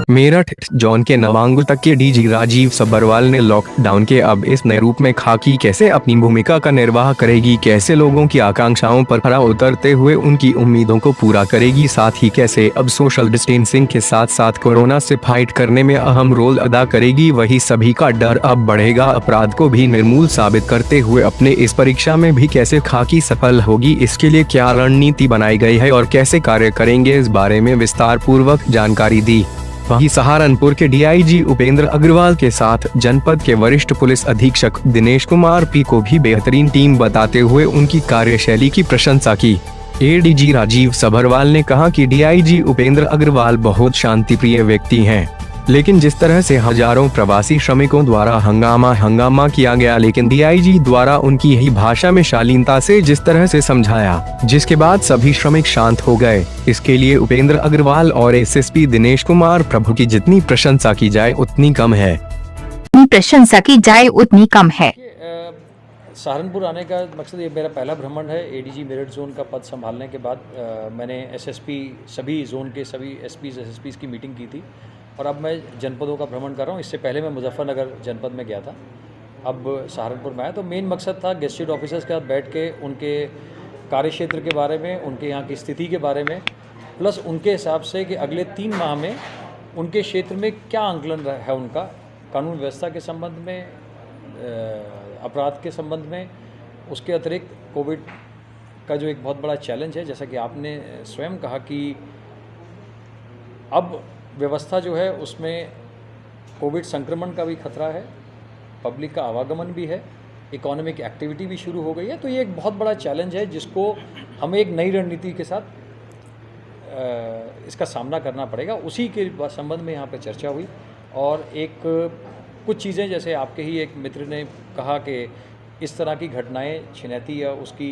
Meerut zone के नवांगु तक के डीजी राजीव सब्बरवाल ने लॉकडाउन के अब इस नए रूप में खाकी कैसे अपनी भूमिका का निर्वाह करेगी, कैसे लोगों की आकांक्षाओं पर खरा उतरते हुए उनकी उम्मीदों को पूरा करेगी, साथ ही कैसे अब सोशल डिस्टेंसिंग के साथ साथ कोरोना से फाइट करने में अहम रोल अदा करेगी। वही सभी का डर अब बढ़ेगा, अपराध को भी निर्मूल साबित करते हुए अपने इस परीक्षा में भी कैसे खाकी सफल होगी, इसके लिए क्या रणनीति बनाई गई है और कैसे कार्य करेंगे, इस बारे में विस्तार पूर्वक जानकारी दी। वहीं सहारनपुर के डीआईजी उपेंद्र अग्रवाल के साथ जनपद के वरिष्ठ पुलिस अधीक्षक दिनेश कुमार पी को भी बेहतरीन टीम बताते हुए उनकी कार्यशैली की प्रशंसा की। एडीजी राजीव सब्बरवाल ने कहा कि डीआईजी उपेंद्र अग्रवाल बहुत शांतिप्रिय व्यक्ति हैं, लेकिन जिस तरह से हजारों प्रवासी श्रमिकों द्वारा हंगामा किया गया, लेकिन डीआईजी द्वारा उनकी ही भाषा में शालीनता से जिस तरह से समझाया, जिसके बाद सभी श्रमिक शांत हो गए, इसके लिए उपेंद्र अग्रवाल और एसएसपी दिनेश कुमार प्रभु की जितनी प्रशंसा की जाए उतनी कम है। सहारनपुर आने का मकसद ये मेरा पहला भ्रमण है। एडीजी मेरठ जोन का पद संभालने के बाद मैंने एसएसपी सभी जोन के सभी एसपीज एसएसपीज की मीटिंग की थी और अब मैं जनपदों का भ्रमण कर रहा हूँ। इससे पहले मैं मुजफ्फरनगर जनपद में गया था, अब सहारनपुर में आया। तो मेन मकसद था गेस्टेड ऑफिसर्स के साथ बैठ के उनके कार्यक्षेत्र के बारे में, उनके यहाँ की स्थिति के बारे में, प्लस उनके हिसाब से कि अगले 3 माह में उनके क्षेत्र में क्या आंकलन है उनका कानून व्यवस्था के संबंध में, अपराध के संबंध में, उसके अतिरिक्त कोविड का जो एक बहुत बड़ा चैलेंज है, जैसा कि आपने स्वयं कहा कि अब व्यवस्था जो है उसमें कोविड संक्रमण का भी खतरा है, पब्लिक का आवागमन भी है, इकोनॉमिक एक्टिविटी भी शुरू हो गई है। तो ये एक बहुत बड़ा चैलेंज है जिसको हमें एक नई रणनीति के साथ इसका सामना करना पड़ेगा। उसी के संबंध में यहाँ पे चर्चा हुई और एक कुछ चीज़ें, जैसे आपके ही एक मित्र ने कहा कि इस तरह की घटनाएं छिनैती या उसकी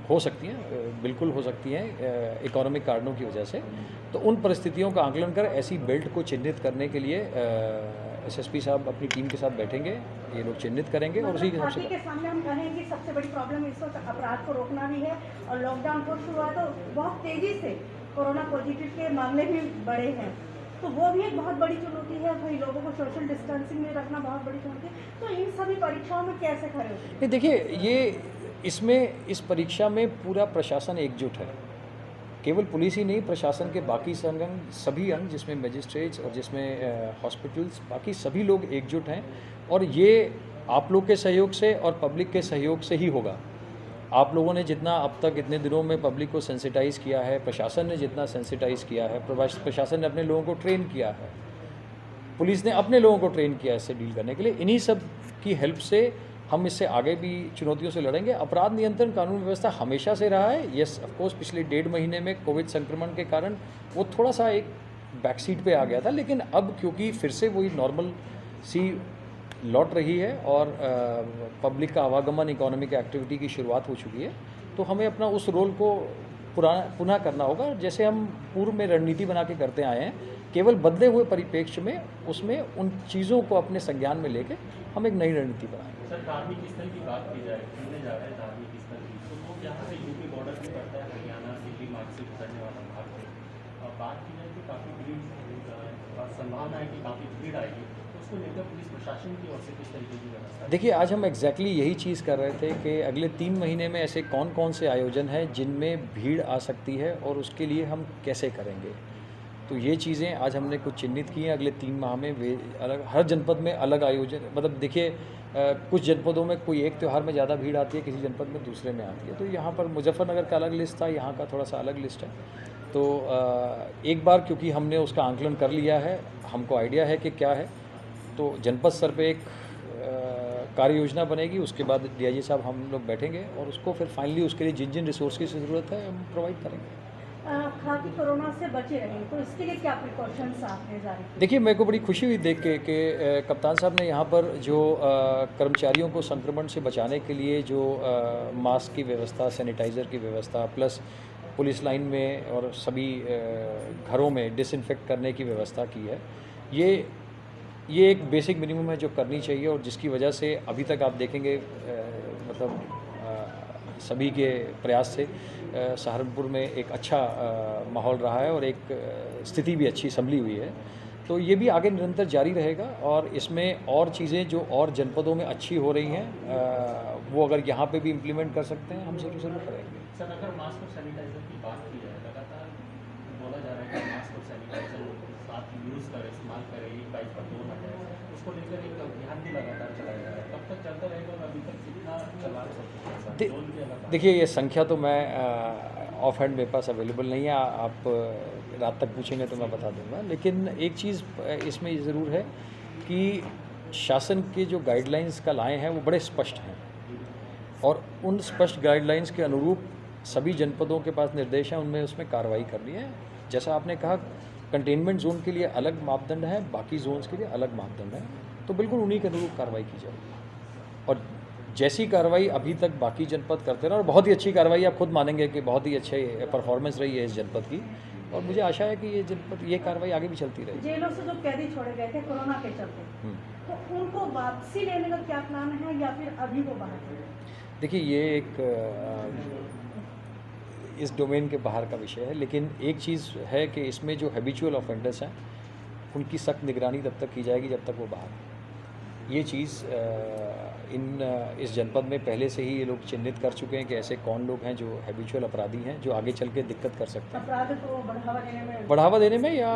हो सकती हैं, बिल्कुल हो सकती हैं इकोनॉमिक कारणों की वजह से। तो उन परिस्थितियों का आकलन कर ऐसी बेल्ट को चिन्हित करने के लिए एसएसपी साहब अपनी टीम के साथ बैठेंगे, ये लोग चिन्हित करेंगे और उसी के हिसाब से सामने हम कहें कि सबसे बड़ी प्रॉब्लम इस वक्त अपराध को रोकना भी है और लॉकडाउन को शुरू हुआ तो बहुत तेज़ी से कोरोना पॉजिटिव के मामले भी बढ़े हैं, तो वो भी एक बहुत बड़ी चुनौती है। भाई लोगों को सोशल डिस्टेंसिंग में रखना बहुत बड़ी चुनौती है। तो इन सभी परीक्षाओं में कैसे खड़े होते हैं? देखिए, ये इसमें इस परीक्षा में पूरा प्रशासन एकजुट है, केवल पुलिस ही नहीं, प्रशासन के बाकी सभी अंग जिसमें मजिस्ट्रेट्स और जिसमें हॉस्पिटल्स, बाकी सभी लोग एकजुट हैं और ये आप लोग के सहयोग से और पब्लिक के सहयोग से ही होगा। आप लोगों ने जितना अब तक इतने दिनों में पब्लिक को सेंसिटाइज़ किया है, प्रशासन ने जितना सेंसिटाइज़ किया है, प्रशासन ने अपने लोगों को ट्रेन किया है, पुलिस ने अपने लोगों को ट्रेन किया है इससे डील करने के लिए, इन्हीं सब की हेल्प से हम इससे आगे भी चुनौतियों से लड़ेंगे। अपराध नियंत्रण कानून व्यवस्था हमेशा से रहा है। यस, ऑफ कोर्स पिछले 1.5 महीने में कोविड संक्रमण के कारण वो थोड़ा सा एक बैक सीट पे आ गया था, लेकिन अब क्योंकि फिर से वही नॉर्मल सी लौट रही है और पब्लिक का आवागमन, इकोनॉमिक एक्टिविटी की शुरुआत हो चुकी है, तो हमें अपना उस रोल को पुनः करना होगा जैसे हम पूर्व में रणनीति बना के करते आए हैं। केवल बदले हुए परिप्रेक्ष्य में उसमें उन चीज़ों को अपने संज्ञान में लेके हम एक नई रणनीति बनाएंगे। सर, धार्मिक स्थल की बात की जाए, घूमने जा रहे हैं धार्मिक स्थल की, तो वो यहाँ से यूपी बॉर्डर पे पड़ता है, हरियाणा दिल्ली मार्ग से गुजरने वाला भाग है। और बात की जाए तो काफ़ी भीड़ और संभावना है कि काफ़ी भीड़ आएगी, तो उसको लेकर पुलिस प्रशासन की ओर से किस तरीके की व्यवस्था? देखिए, आज हम एग्जैक्टली यही चीज़ कर रहे थे कि अगले 3 महीने में ऐसे कौन कौन से आयोजन हैं जिनमें भीड़ आ सकती है और उसके लिए हम कैसे करेंगे। तो ये चीज़ें आज हमने कुछ चिन्हित की हैं। अगले 3 माह में वे अलग, हर जनपद में अलग आयोजन, मतलब देखिए कुछ जनपदों में कोई एक त्यौहार में ज़्यादा भीड़ आती है, किसी जनपद में दूसरे में आती है। तो यहाँ पर मुजफ्फरनगर का अलग लिस्ट था, यहाँ का थोड़ा सा अलग लिस्ट है। तो एक बार क्योंकि हमने उसका आंकलन कर लिया है, हमको आइडिया है कि क्या है, तो जनपद स्तर पे एक कार्य योजना बनेगी। उसके बाद डीआईजी साहब हम लोग बैठेंगे और उसको फिर फाइनली उसके लिए जिन जिन रिसोर्स की ज़रूरत है हम प्रोवाइड करेंगे। खाकी कोरोना से बचे रहें तो इसके लिए क्या प्रिकॉशंस आपने जारी किए? देखिए, मेरे को बड़ी खुशी हुई देख के कि कप्तान साहब ने यहाँ पर जो कर्मचारियों को संक्रमण से बचाने के लिए जो मास्क की व्यवस्था, सैनिटाइज़र की व्यवस्था, प्लस पुलिस लाइन में और सभी घरों में डिसइंफेक्ट करने की व्यवस्था की है, ये एक बेसिक मिनिमम है जो करनी चाहिए और जिसकी वजह से अभी तक आप देखेंगे मतलब सभी के प्रयास से सहारनपुर में एक अच्छा माहौल रहा है और एक स्थिति भी अच्छी संभली हुई है। तो ये भी आगे निरंतर जारी रहेगा और इसमें और चीज़ें जो और जनपदों में अच्छी हो रही हैं वो अगर यहाँ पे भी इम्प्लीमेंट कर सकते हैं हम ज़रूर करेंगे। सर, अगर मास्क और सैनिटाइजर की बात की जाए, लगातार बोला जा रहा है कि मास्क और सैनिटाइजर साथ यूज़ करें, इस्तेमाल करें, एक बाइक पर दो ना जाए, उसको लेकर एक अभियान भी लगातार चलाया जा रहा है। कब तक चलता रहेगा और अभी तक कितना चला सकते हैं? देखिए, ये संख्या तो मैं ऑफ हैंड मेरे पास अवेलेबल नहीं है, आप रात तक पूछेंगे तो मैं बता दूंगा। लेकिन एक चीज़ इसमें ज़रूर है कि शासन के जो गाइडलाइंस कल आए हैं वो बड़े स्पष्ट हैं और उन स्पष्ट गाइडलाइंस के अनुरूप सभी जनपदों के पास निर्देश हैं, उनमें उसमें कार्रवाई करनी है। जैसा आपने कहा, कंटेनमेंट जोन के लिए अलग मापदंड है, बाकी जोन्स के लिए अलग मापदंड है, तो बिल्कुल उन्हीं के अनुरूप कार्रवाई की जाएगी। और जैसी कार्रवाई अभी तक बाकी जनपद करते रहे, और बहुत ही अच्छी कार्रवाई, आप खुद मानेंगे कि बहुत ही अच्छी परफॉर्मेंस रही है इस जनपद की, और मुझे आशा है कि ये जनपद ये कार्रवाई आगे भी चलती रहेगी। जेलों से जो कैदी छोड़े गए थे कोरोना के चलते, तो उनको वापसी लेने का क्या प्लान है या फिर अभी वो बाहर हैं? देखिए, ये एक इस डोमेन के बाहर का विषय है, लेकिन एक चीज़ है कि इसमें जो हैबिचुअल ऑफेंडर्स हैं उनकी सख्त निगरानी तब तक की जाएगी जब तक वो बाहर हैं। ये चीज़ इस जनपद में पहले से ही ये लोग चिन्हित कर चुके हैं कि ऐसे कौन लोग हैं जो हैबिचुअल अपराधी हैं, जो आगे चल के दिक्कत कर सकते हैं, अपराध को बढ़ावा देने में या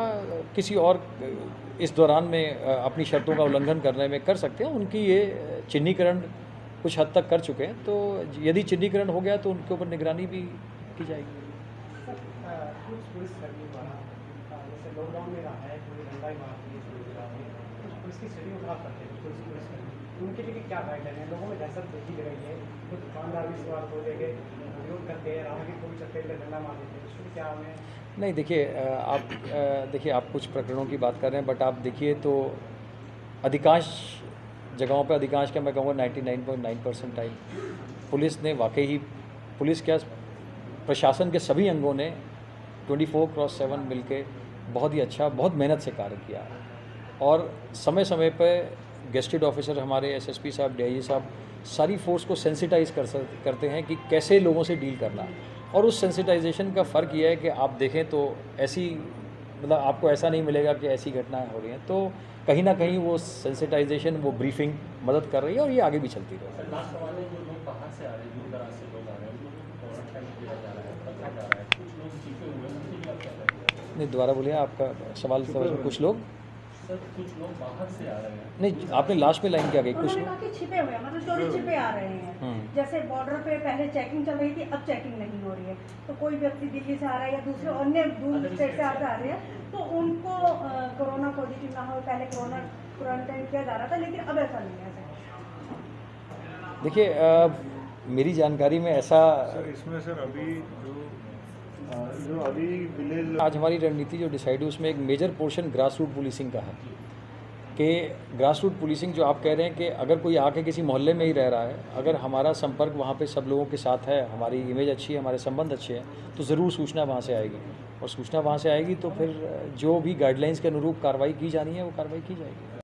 किसी और इस दौरान में अपनी शर्तों का उल्लंघन करने में कर सकते हैं। उनकी ये चिन्हीकरण कुछ हद तक कर चुके हैं, तो यदि चिन्हीकरण हो गया तो उनके ऊपर निगरानी भी की जाएगी। कुछ पुलिसकर्मी द्वारा जैसे लॉकडाउन में रहा है, कोई दंडाई मारती है, कुछ पुलिस की स्थिति खराब करते हैं पुलिसकर्मी, उनके लिए क्या गाइडलाइन है? लोगों में दहशत देखी दे रही है, कुछ दुकानदार भी सवाल हो देंगे, विरोध करते हैं, राहगीर को भी चक्कर में डंडा मार देते हैं, उसमें क्या हमें नहीं? देखिए, आप कुछ प्रकरणों की बात कर रहे हैं, बट आप देखिए तो अधिकांश जगहों पे, अधिकांश क्या मैं कहूँगा 99.9% टाइम पुलिस ने वाकई ही, पुलिस क्या प्रशासन के सभी अंगों ने 24/7 मिलके बहुत ही अच्छा, बहुत मेहनत से कार्य किया है और समय समय पर गेस्टेड ऑफिसर हमारे एसएसपी साहब, डीआईजी साहब सारी फोर्स को सेंसिटाइज करते हैं कि कैसे लोगों से डील करना है। और उस सेंसिटाइजेशन का फ़र्क यह है कि आप देखें तो ऐसी, मतलब आपको ऐसा नहीं मिलेगा कि ऐसी घटनाएं हो रही हैं, तो कहीं ना कहीं वो सेंसिटाइजेशन, वो ब्रीफिंग मदद कर रही है और ये आगे भी चलती रहेगी। लास्ट सवाल है, जो लोग बाहर से आ रहे हैं, दूर दराज से लोग आ रहे हैं, उन लोगों को क्वारंटाइन किया जा रहा है, रखा जा रहा है, कुछ लोग छिपे हुए हैं, उनके लिए आप क्या करेंगे? नहीं, दोबारा बोलिए, आपका सवाल कुछ लोग सर, कुछ लोग बाहर से आ रहे हैं। नहीं, आपने लास्ट में लाइन क्या कही? कुछ उन्होंने लोग कहा कि छिपे हुए हैं, मतलब चोरी छिपे आ रहे हैं। जैसे बॉर्डर पे पहले चेकिंग चल रही थी, अब चेकिंग नहीं हो रही है, तो कोई व्यक्ति दिल्ली से आ रहा है या दूसरे अन्य दूर स्टेट से आ रहे हैं, तो उनको कोरोना पॉजिटिव ना हो, पहले कोरोना क्वारंटाइन किया जा रहा था, लेकिन अब ऐसा नहीं है। देखिए, मेरी जानकारी में ऐसा, सर इसमें सर अभी जो अभी विलेज आज हमारी रणनीति जो डिसाइड हुई उसमें एक major portion grass root policing का है कि ग्रास रूट पुलिसिंग जो आप कह रहे हैं कि अगर कोई आके किसी मोहल्ले में ही रह रहा है, अगर हमारा संपर्क वहाँ पे सब लोगों के साथ है, हमारी इमेज अच्छी है, हमारे संबंध अच्छे हैं, तो ज़रूर सूचना वहाँ से आएगी, और सूचना वहाँ से आएगी तो फिर जो भी गाइडलाइंस के अनुरूप कार्रवाई की जानी है वो कार्रवाई की जाएगी।